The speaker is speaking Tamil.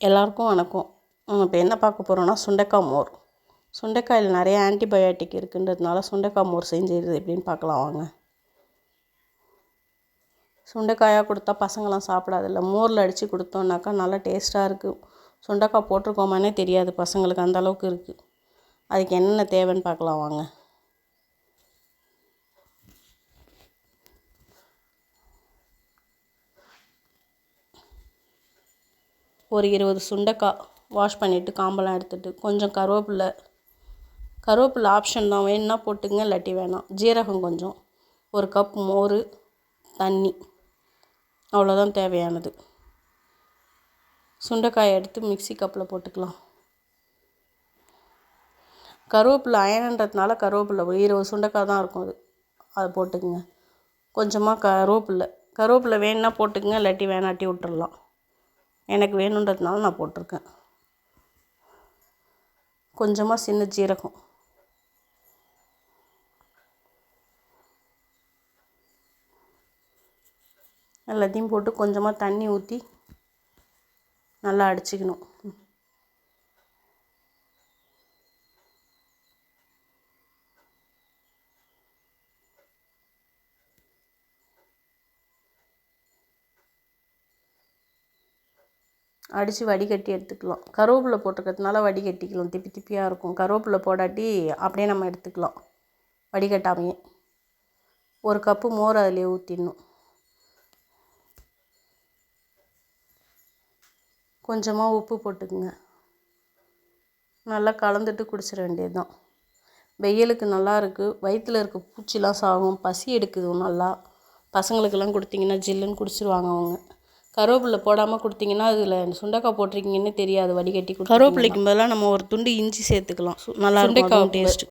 எல்லாருக்கும் வணக்கம். இப்போ என்ன பார்க்க போகிறோன்னா சுண்டைக்காய் மோர். சுண்டைக்காயில் நிறைய ஆன்டிபயோட்டிக் இருக்குன்றதுனால சுண்டைக்காய் மோர் செஞ்சது எப்படின்னு பார்க்கலாம் வாங்க. சுண்டைக்காயாக கொடுத்தா பசங்களாம் சாப்பிடாதில்ல. மோரில் அடித்து கொடுத்தோன்னாக்கா நல்லா டேஸ்ட்டாக இருக்குது. சுண்டைக்காய் போட்டிருக்கோமானே தெரியாது பசங்களுக்கு, அந்த அளவுக்கு இருக்குது. அதுக்கு என்னென்ன தேவைன்னு பார்க்கலாம் வாங்க. ஒரு 20 சுண்டைக்காய் வாஷ் பண்ணிவிட்டு காம்பெல்லாம் எடுத்துகிட்டு, கொஞ்சம் கருவேப்பிலை ஆப்ஷன் தான், வேணுன்னா போட்டுங்க, இல்லாட்டி வேணாம். ஜீரகம் கொஞ்சம், 1 கப் மோர், தண்ணி, அவ்வளோதான் தேவையானது. சுண்டைக்காயை எடுத்து மிக்ஸி கப்பில் போட்டுக்கலாம். கருவேப்பிலை அயனன்றதுனால கருவேப்பிலை 20 சுண்டைக்காய் தான் இருக்கும், அதை போட்டுக்குங்க. கொஞ்சமாக கருவேப்பிலை வேணுன்னா போட்டுக்குங்க, இல்லாட்டி வேணாட்டி விட்டுறலாம். எனக்கு வேணுன்றதுனால நான் போட்டிருக்கேன். கொஞ்சமாக சின்ன ஜீரகம், எல்லாத்தையும் போட்டு கொஞ்சமாக தண்ணி ஊற்றி நல்லா அடிச்சுக்கணும். அடித்து வடிகட்டி எடுத்துக்கலாம். கருவேப்பிலை போட்டிருக்கிறதுனால வடிகட்டிக்கலாம், திப்பி திப்பியாக இருக்கும். கருவேப்பிலை போடாட்டி அப்படியே நம்ம எடுத்துக்கலாம் வடிகட்டாமையே. 1 கப்பு மோர் அதிலே ஊற்றிடணும். கொஞ்சமாக உப்பு போட்டுக்குங்க. நல்லா கலந்துட்டு குடிச்சிட வேண்டியது தான். வெயிலுக்கு நல்லா இருக்குது. வயிற்றில் இருக்க பூச்சிலாம் சாகும். பசி எடுக்குது நல்லா. பசங்களுக்கெல்லாம் கொடுத்தீங்கன்னா ஜில்லுன்னு குடிச்சிருவாங்க அவங்க. கருவேப்பிலை போடாமல் கொடுத்தீங்கன்னா அதில் சுண்டைக்காய் போட்டிருக்கீங்கன்னு தெரியாது வடிகட்டி. கருவேப்பிலைக்கு பதிலாக நம்ம ஒரு துண்டு இஞ்சி சேர்த்துக்கலாம், நல்லா இருக்கும் டேஸ்ட்டு.